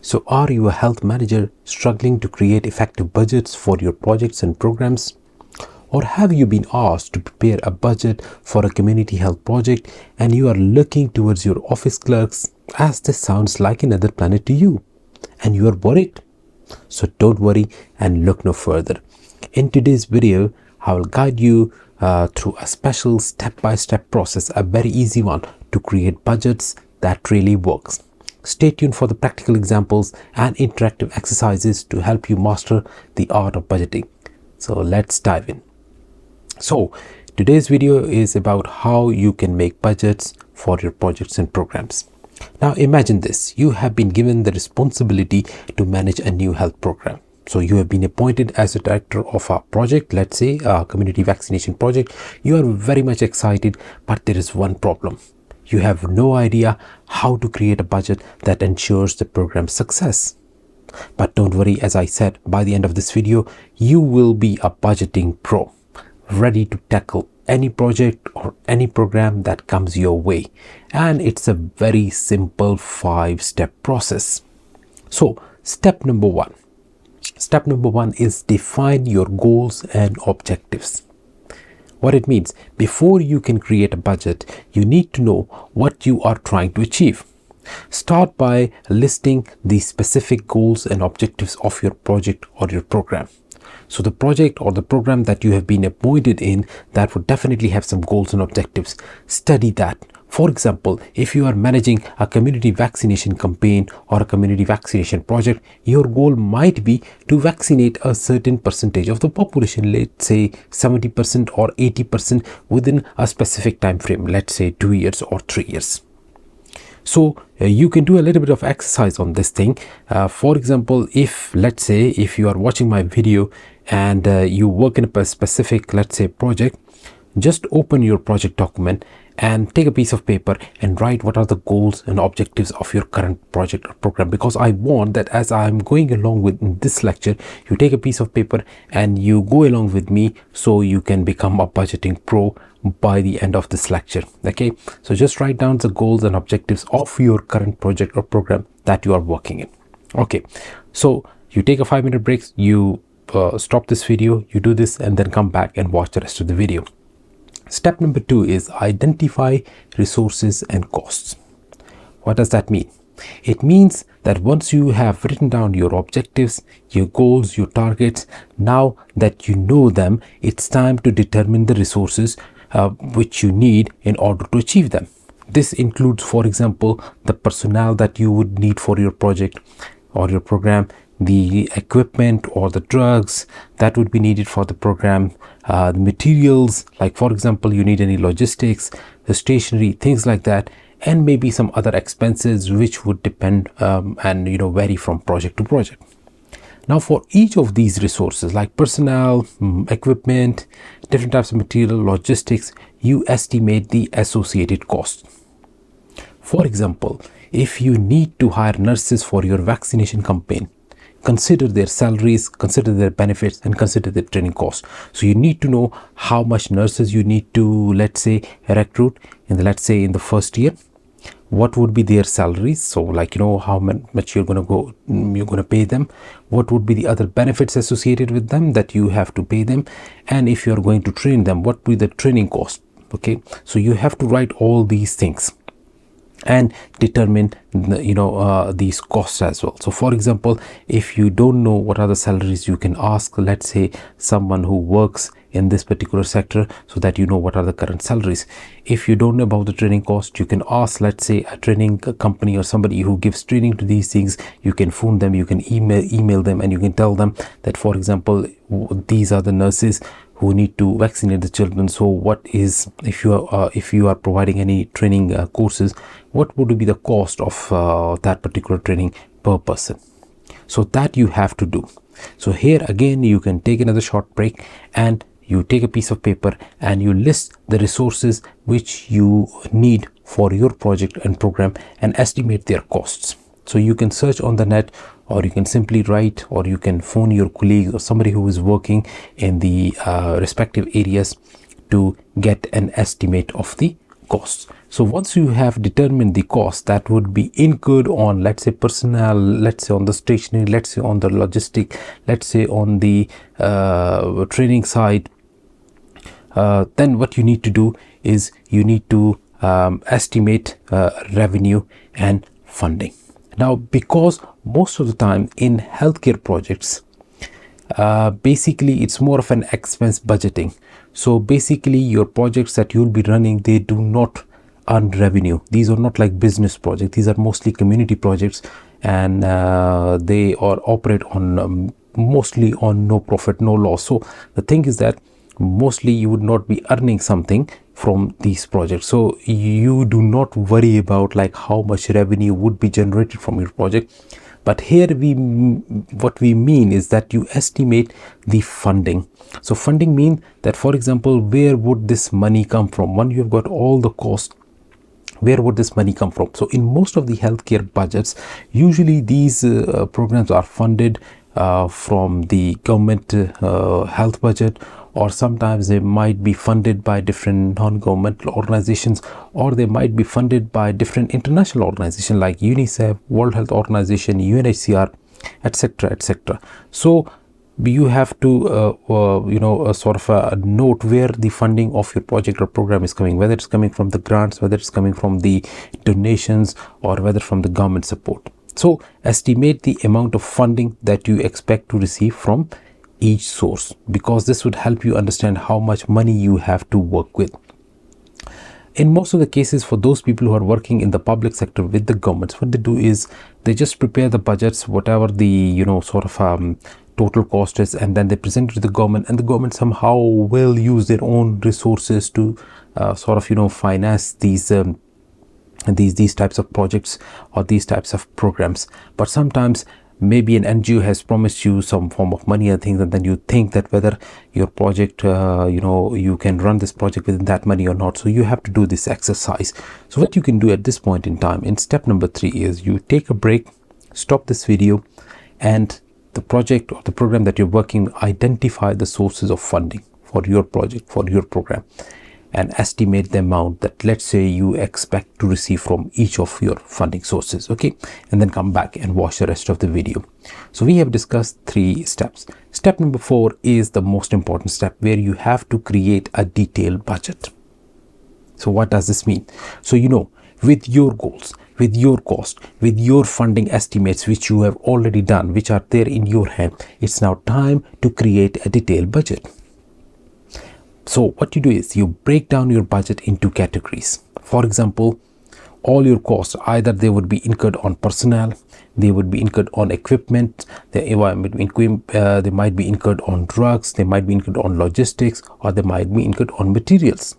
So, are you a health manager struggling to create effective budgets for your projects and programs? Or have you been asked to prepare a budget for a community health project and you are looking towards your office clerks as this sounds like another planet to you and you are worried? So, don't worry and look no further. In today's video, I will guide you through a special step-by-step process, a very easy one to create budgets that really works. Stay tuned for the practical examples and interactive exercises to help you master the art of budgeting. So let's dive in. So today's video is about how you can make budgets for your projects and programs. Now imagine this, you have been given the responsibility to manage a new health program. So you have been appointed as a director of a project, let's say a community vaccination project. You are very much excited, but there is one problem. You have no idea how to create a budget that ensures the program's success. But don't worry, as I said, by the end of this video, you will be a budgeting pro, ready to tackle any project or any program that comes your way. And it's a very simple 5-step process. So step number one. Step number one is define your goals and objectives. What it means, before you can create a budget, you need to know what you are trying to achieve. Start by listing the specific goals and objectives of your project or your program. So the project or the program that you have been appointed in, that would definitely have some goals and objectives. Study that. For example, if you are managing a community vaccination campaign or a community vaccination project, your goal might be to vaccinate a certain percentage of the population, let's say 70% or 80% within a specific time frame, let's say 2 years or 3 years. So you can do a little bit of exercise on this thing. For example, let's say if you are watching my video and you work in a specific, let's say, project, just open your project document and take a piece of paper and write what are the goals and objectives of your current project or program, because I want that as I'm going along with this lecture, you take a piece of paper and you go along with me so you can become a budgeting pro by the end of this lecture. Okay, so just write down the goals and objectives of your current project or program that you are working in. Okay, so you take a 5-minute break, you stop this video, you do this, and then come back and watch the rest of the video. Step number 2 is identify resources and costs. What does that mean? It means that once you have written down your objectives, your goals, your targets, now that you know them, it's time to determine the resources which you need in order to achieve them. This includes, for example, the personnel that you would need for your project or your program, the equipment or the drugs that would be needed for the program, the materials, like for example, you need any logistics, the stationery, things like that, and maybe some other expenses which would depend and vary from project to project. Now for each of these resources like personnel, equipment, different types of material, logistics, you estimate the associated cost. For example, if you need to hire nurses for your vaccination campaign, consider their salaries, consider their benefits, and consider their training costs. So you need to know how much nurses you need to, let's say, recruit in the first year. What would be their salaries? So how much you're going to pay them. What would be the other benefits associated with them that you have to pay them? And if you're going to train them, what would be the training cost? Okay, so you have to write all these things and determine these costs as well. So for example, if you don't know what are the salaries, you can ask, let's say, someone who works in this particular sector so that you know what are the current salaries. If you don't know about the training cost, you can ask, let's say, a training company or somebody who gives training to these things. You can phone them, you can email them, and you can tell them that, for example, these are the nurses who need to vaccinate the children. So what is, if you are providing any training courses, what would be the cost of that particular training per person? So that you have to do. So here again, you can take another short break and you take a piece of paper and you list the resources which you need for your project and program and estimate their costs. So you can search on the net, or you can simply write, or you can phone your colleague or somebody who is working in the respective areas to get an estimate of the costs. So once you have determined the cost that would be incurred on, let's say, personnel, let's say on the stationery, let's say on the logistic, let's say on the training side, then what you need to do is you need to estimate revenue and funding. Now, because most of the time in healthcare projects, basically it's more of an expense budgeting. So basically your projects that you'll be running, they do not earn revenue. These are not like business projects. These are mostly community projects, and they are operate on mostly on no profit, no loss. So the thing is that mostly you would not be earning something from these projects, so you do not worry about like how much revenue would be generated from your project. But here what we mean is that you estimate the funding. So funding means that, for example, where would this money come from? When you've got all the costs, where would this money come from? So in most of the healthcare budgets, usually these programs are funded from the government health budget, or sometimes they might be funded by different non-governmental organizations, or they might be funded by different international organizations like UNICEF, World Health Organization, UNHCR, etc., etc. So you have to sort of note where the funding of your project or program is coming, whether it's coming from the grants, whether it's coming from the donations, or whether from the government support. So estimate the amount of funding that you expect to receive from each source, because this would help you understand how much money you have to work with. In most of the cases, for those people who are working in the public sector with the governments, what they do is they just prepare the budgets, whatever the total cost is, and then they present it to the government, and the government somehow will use their own resources to finance these types of projects or these types of programs. But sometimes maybe an NGO has promised you some form of money and things, and then you think that whether your project you can run this project within that money or not. So you have to do this exercise. So what you can do at this point in time, in step number 3, is you take a break, stop this video, and the project or the program that you're working, identify the sources of funding for your project, for your program, and estimate the amount that, let's say, you expect to receive from each of your funding sources. Okay, and then come back and watch the rest of the video. So we have discussed 3 steps. Step number 4 is the most important step, where you have to create a detailed budget. So what does this mean? So with your goals, with your cost, with your funding estimates, which you have already done, which are there in your hand, it's now time to create a detailed budget. So what you do is you break down your budget into categories. For example, all your costs, either they would be incurred on personnel, they would be incurred on equipment, they might be incurred on drugs, they might be incurred on logistics, or they might be incurred on materials.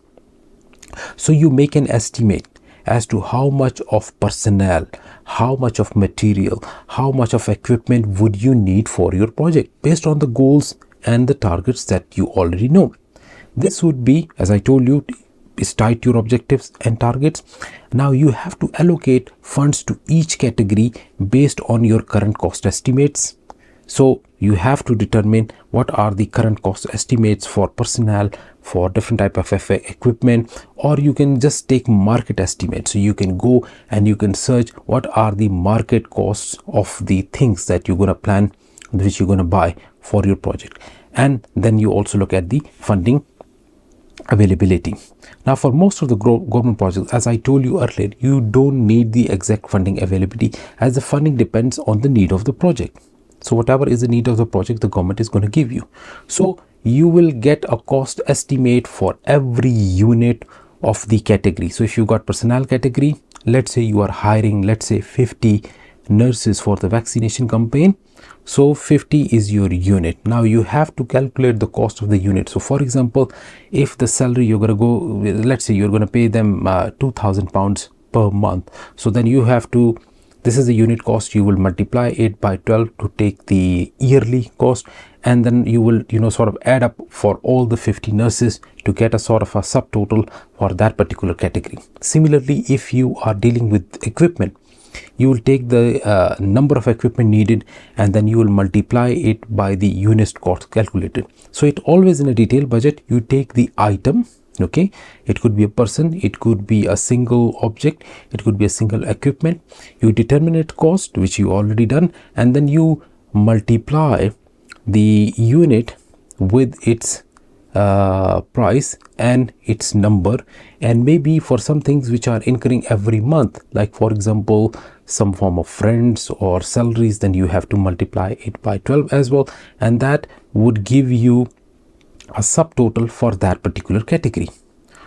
So you make an estimate as to how much of personnel, how much of material, how much of equipment would you need for your project based on the goals and the targets that you already know. This would be, as I told you, is tied to your objectives and targets. Now you have to allocate funds to each category based on your current cost estimates. So you have to determine what are the current cost estimates for personnel, for different type of equipment, or you can just take market estimates. So you can go and you can search what are the market costs of the things that you're going to plan, which you're going to buy for your project. And then you also look at the funding availability. Now, for most of the government projects, as I told you earlier, you don't need the exact funding availability, as the funding depends on the need of the project. So whatever is the need of the project, the government is going to give you. So you will get a cost estimate for every unit of the category. So if you got personnel category, let's say you are hiring, let's say 50 nurses for the vaccination campaign. So 50 is your unit. Now you have to calculate the cost of the unit. So for example, if the salary you're going to go with, let's say you're going to pay them £2,000 per month. So then you have to, this is the unit cost, you will multiply it by 12 to take the yearly cost, and then you will sort of add up for all the 50 nurses to get a sort of a subtotal for that particular category. Similarly, if you are dealing with equipment, you will take the number of equipment needed, and then you will multiply it by the unit cost calculated. So it always, in a detailed budget, you take the item Okay, it could be a person, it could be a single object, it could be a single equipment. You determine its cost, which you already done, and then you multiply the unit with its price and its number. And maybe for some things which are incurring every month, like for example some form of rents or salaries, then you have to multiply it by 12 as well, and that would give you a subtotal for that particular category.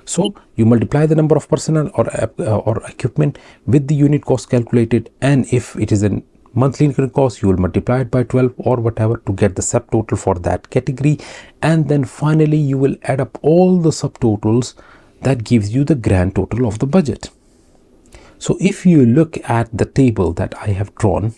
So you multiply the number of personnel or equipment with the unit cost calculated, and if it is a monthly incurring cost, you will multiply it by 12 or whatever to get the subtotal for that category. And then finally you will add up all the subtotals. That gives you the grand total of the budget. So if you look at the table that I have drawn,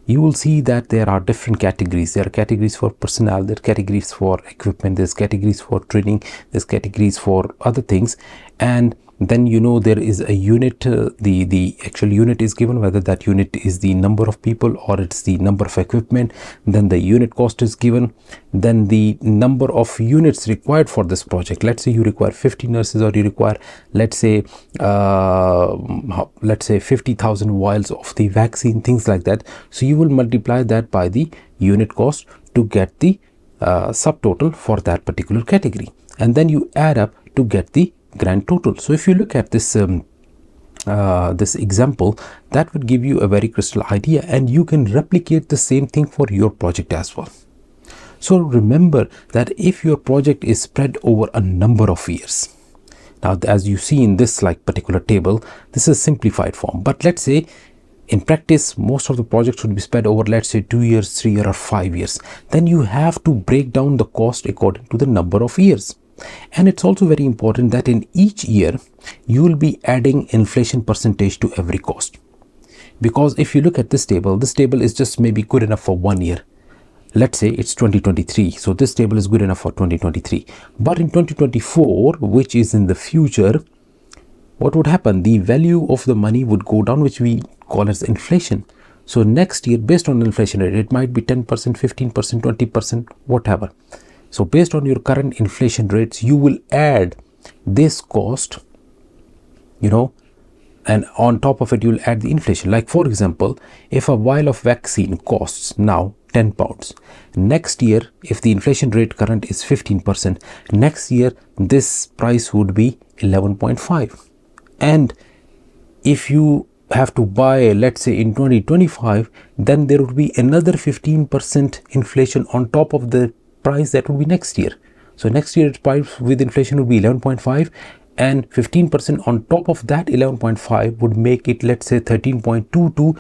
you will see that there are different categories. There are categories for personnel, there are categories for equipment, there's categories for training, there's categories for other things. And then there is a unit, the actual unit is given, whether that unit is the number of people or it's the number of equipment. Then the unit cost is given, then the number of units required for this project. Let's say you require 50 nurses, or you require, let's say 50,000 vials of the vaccine, things like that. So you will multiply that by the unit cost to get the subtotal for that particular category, and then you add up to get the grand total. So if you look at this this example, that would give you a very crystal idea, and you can replicate the same thing for your project as well. So remember that if your project is spread over a number of years, now as you see in this particular table, this is simplified form, but let's say in practice most of the projects would be spread over, let's say 2 years, 3 years or 5 years. Then you have to break down the cost according to the number of years. And it's also very important that in each year you will be adding inflation percentage to every cost, because if you look at this table is just maybe good enough for 1 year. Let's say it's 2023, so this table is good enough for 2023. But in 2024, which is in the future, what would happen? The value of the money would go down, which we call as inflation. So next year, based on inflation rate, it might be 10%, 15%, 20%, whatever. So based on your current inflation rates, you will add this cost, and on top of it, you'll add the inflation. Like for example, if a vial of vaccine costs now 10 pounds, next year, if the inflation rate current is 15%, next year, this price would be 11.5. And if you have to buy, let's say in 2025, then there would be another 15% inflation on top of the price that would be next year. So next year's price with inflation would be 11.5, and 15% on top of that 11.5 would make it, let's say 13.22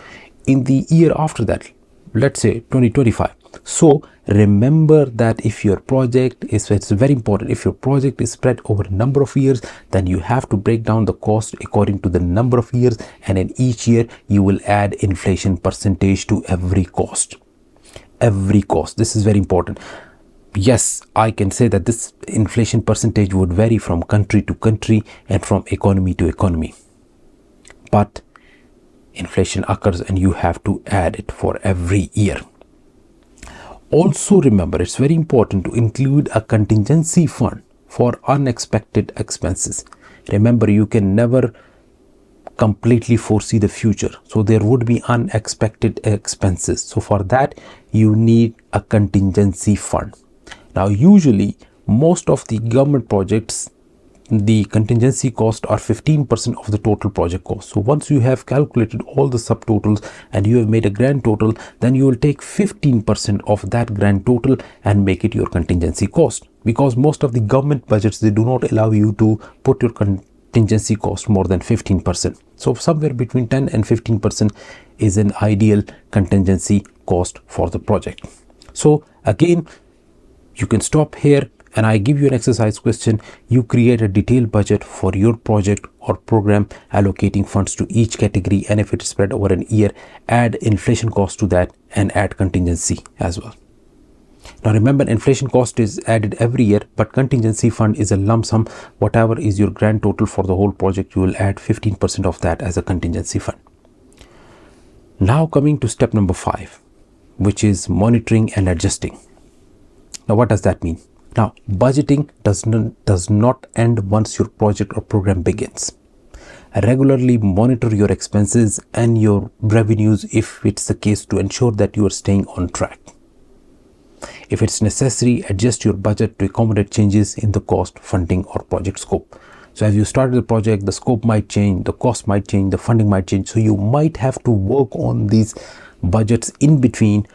in the year after that, let's say 2025. So remember that if your project is, it's very important, if your project is spread over a number of years, then you have to break down the cost according to the number of years, and in each year you will add inflation percentage to every cost. This is very important. Yes, I can say that this inflation percentage would vary from country to country and from economy to economy, but inflation occurs and you have to add it for every year. Also remember, it's very important to include a contingency fund for unexpected expenses. Remember, you can never completely foresee the future, so there would be unexpected expenses. So for that you need a contingency fund. Now usually most of the government projects, the contingency cost are 15% of the total project cost. So once you have calculated all the subtotals and you have made a grand total, then you will take 15% of that grand total and make it your contingency cost, because most of the government budgets, they do not allow you to put your contingency cost more than 15%. So somewhere between 10 and 15% is an ideal contingency cost for the project. So again, you can stop here and I give you an exercise question. You create a detailed budget for your project or program, allocating funds to each category, and if it is spread over an year, add inflation cost to that and add contingency as well. Now remember, inflation cost is added every year, but contingency fund is a lump sum. Whatever is your grand total for the whole project, you will add 15% of that as a contingency fund. Now coming to step number 5, which is monitoring and adjusting. Now what does that mean? Now, budgeting does not end once your project or program begins. Regularly monitor your expenses and your revenues if it's the case, to ensure that you are staying on track. If it's necessary, adjust your budget to accommodate changes in the cost, funding, or project scope. So as you started the project, the scope might change, the cost might change, the funding might change. So you might have to work on these budgets in between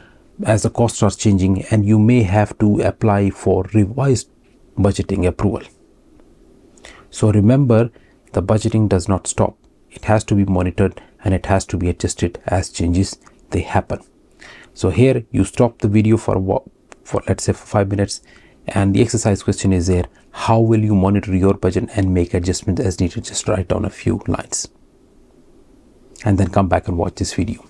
as the costs are changing, and you may have to apply for revised budgeting approval. So remember, the budgeting does not stop. It has to be monitored and it has to be adjusted as changes they happen. So here you stop the video for let's say for 5 minutes, and the exercise question is there. How will you monitor your budget and make adjustments as needed? Just write down a few lines and then come back and watch this video.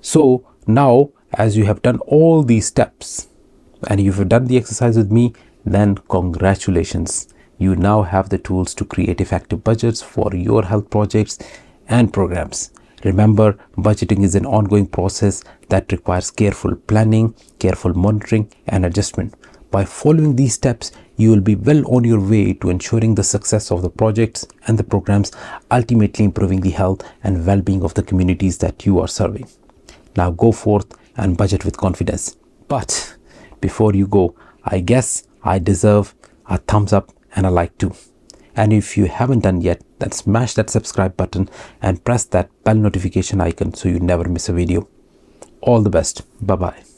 So now, as you have done all these steps and you've done the exercise with me, then congratulations. You now have the tools to create effective budgets for your health projects and programs. Remember, budgeting is an ongoing process that requires careful planning, careful monitoring, and adjustment. By following these steps, you will be well on your way to ensuring the success of the projects and the programs, ultimately improving the health and well-being of the communities that you are serving. Now go forth and budget with confidence. But before you go, I guess I deserve a thumbs up and a like too. And if you haven't done yet, then smash that subscribe button and press that bell notification icon so you never miss a video. All the best. Bye bye.